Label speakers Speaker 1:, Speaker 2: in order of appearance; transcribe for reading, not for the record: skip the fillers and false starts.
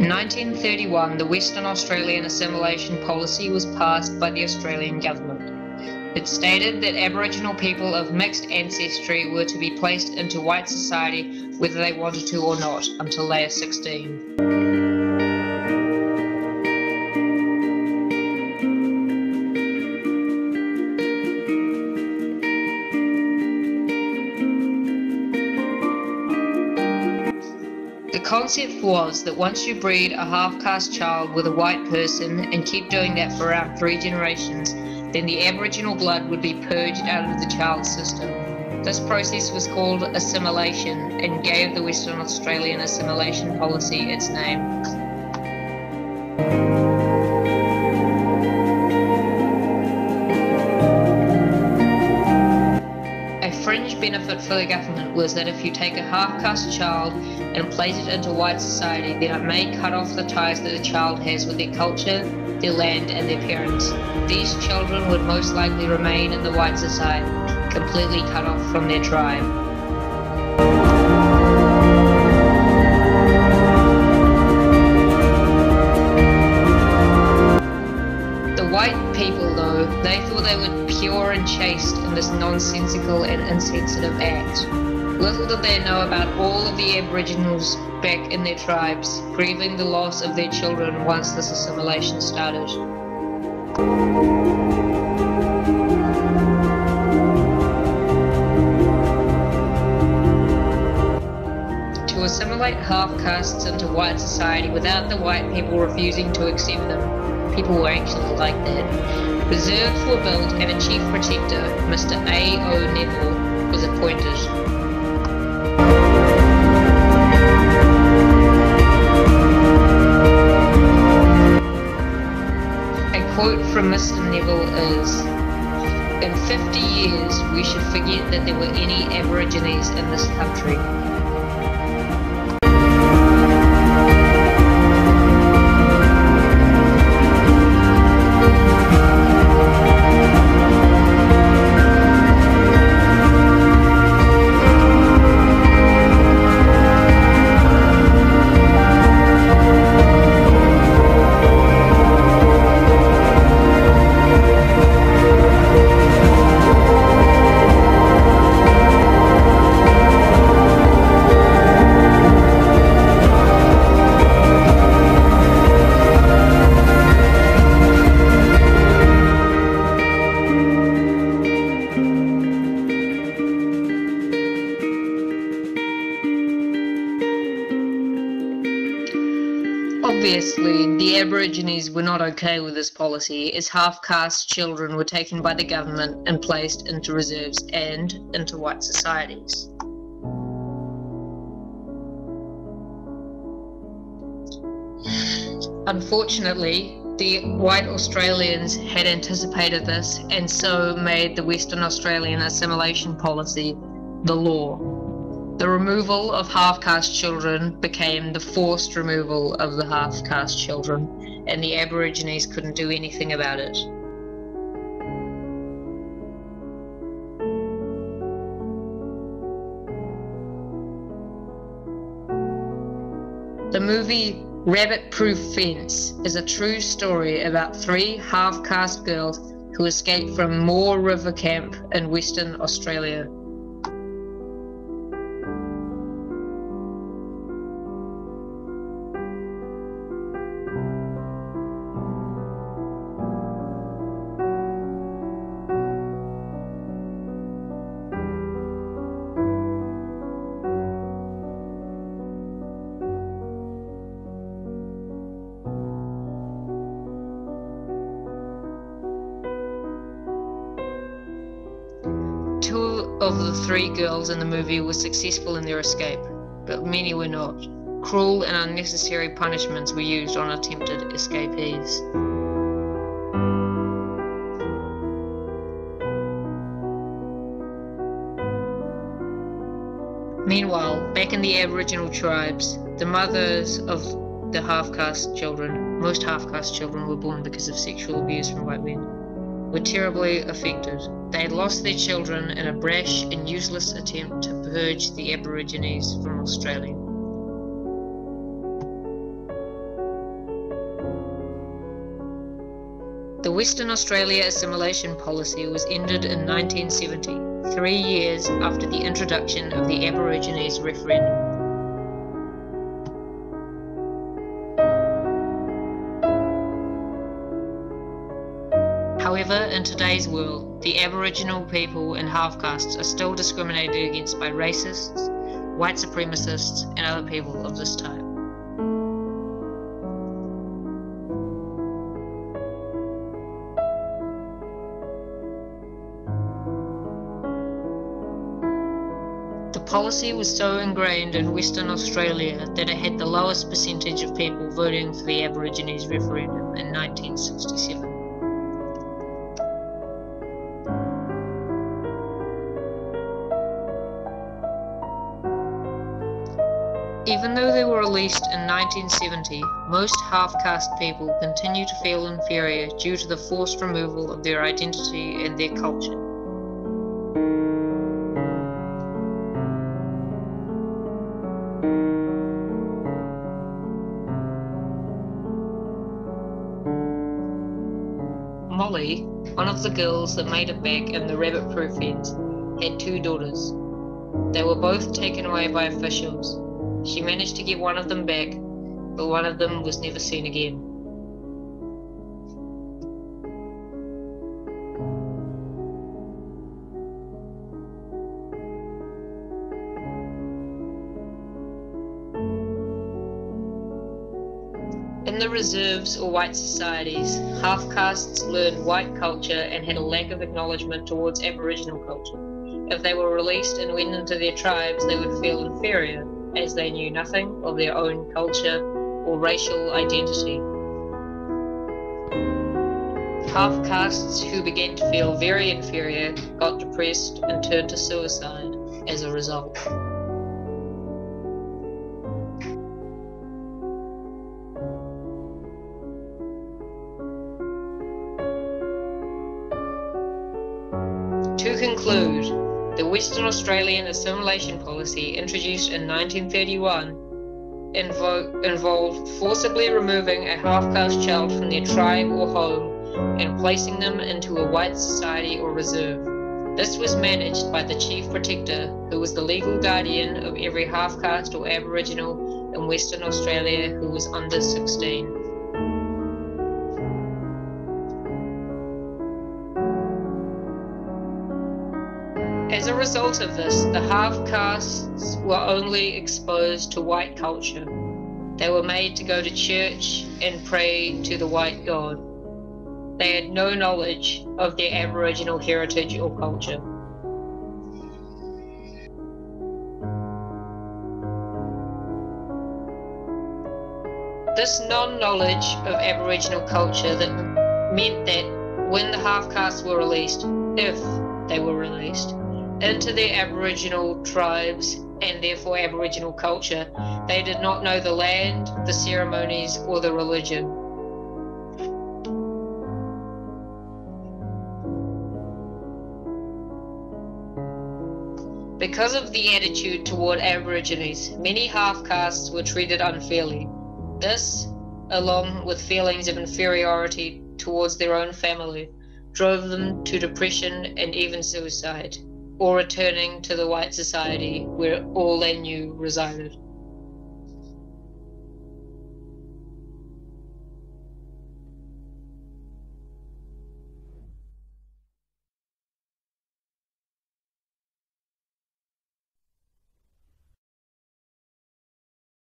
Speaker 1: In 1931, the Western Australian Assimilation Policy was passed by the Australian government. It stated that Aboriginal people of mixed ancestry were to be placed into white society whether they wanted to or not, until they are 16. The concept was that once you breed a half-caste child with a white person and keep doing that for around 3 generations, then the Aboriginal blood would be purged out of the child's system. This process was called assimilation and gave the Western Australian Assimilation Policy its name. A fringe benefit for the government was that if you take a half-caste child and place it into white society, then it may cut off the ties that the child has with their culture, their land and their parents. These children would most likely remain in the white society, completely cut off from their tribe. The white people, though, they thought they were pure and chaste in this nonsensical and insensitive act. Little did they know about all of the Aboriginals back in their tribes, grieving the loss of their children once this assimilation started. To assimilate half-castes into white society without the white people refusing to accept them, people were actually like that. Reserves were built and a chief protector, Mr. A.O. Neville, was appointed. Quote from Mr. Neville is, "In 50 years we should forget that there were any Aborigines in this country." Obviously, the Aborigines were not okay with this policy, as half-caste children were taken by the government and placed into reserves and into white societies. Unfortunately, the white Australians had anticipated this and so made the Western Australian Assimilation Policy the law. The removal of half-caste children became the forced removal of the half-caste children, and the Aborigines couldn't do anything about it. The movie Rabbit Proof Fence is a true story about 3 half-caste girls who escaped from Moore River Camp in Western Australia. Two of the 3 girls in the movie were successful in their escape, but many were not. Cruel and unnecessary punishments were used on attempted escapees. Meanwhile, back in the Aboriginal tribes, the mothers of the half-caste children, most half-caste children were born because of sexual abuse from white men, were terribly affected. They had lost their children in a brash and useless attempt to purge the Aborigines from Australia. The Western Australia assimilation policy was ended in 1970, 3 years after the introduction of the Aborigines referendum. However, in today's world, the Aboriginal people and half-castes are still discriminated against by racists, white supremacists, and other people of this type. The policy was so ingrained in Western Australia that it had the lowest percentage of people voting for the Aborigines referendum in 1967. Even though they were released in 1970, most half-caste people continue to feel inferior due to the forced removal of their identity and their culture. Molly, one of the girls that made it back in the rabbit-proof fence, had 2 daughters. They were both taken away by officials. She managed to get one of them back, but one of them was never seen again. In the reserves or white societies, half-castes learned white culture and had a lack of acknowledgement towards Aboriginal culture. If they were released and went into their tribes, they would feel inferior, as they knew nothing of their own culture or racial identity. Half-castes who began to feel very inferior got depressed and turned to suicide as a result. To conclude, the Western Australian assimilation policy, introduced in 1931, involved forcibly removing a half-caste child from their tribe or home and placing them into a white society or reserve. This was managed by the Chief Protector, who was the legal guardian of every half-caste or Aboriginal in Western Australia who was under 16. As a result of this, the half-castes were only exposed to white culture. They were made to go to church and pray to the white god. They had no knowledge of their Aboriginal heritage or culture. This non-knowledge of Aboriginal culture meant that when the half-castes were released, if they were released, into their Aboriginal tribes and therefore Aboriginal culture, they did not know the land, the ceremonies, or the religion. Because of the attitude toward Aborigines, many half-castes were treated unfairly. This, along with feelings of inferiority towards their own family, drove them to depression and even suicide, or returning to the white society where all they knew resided.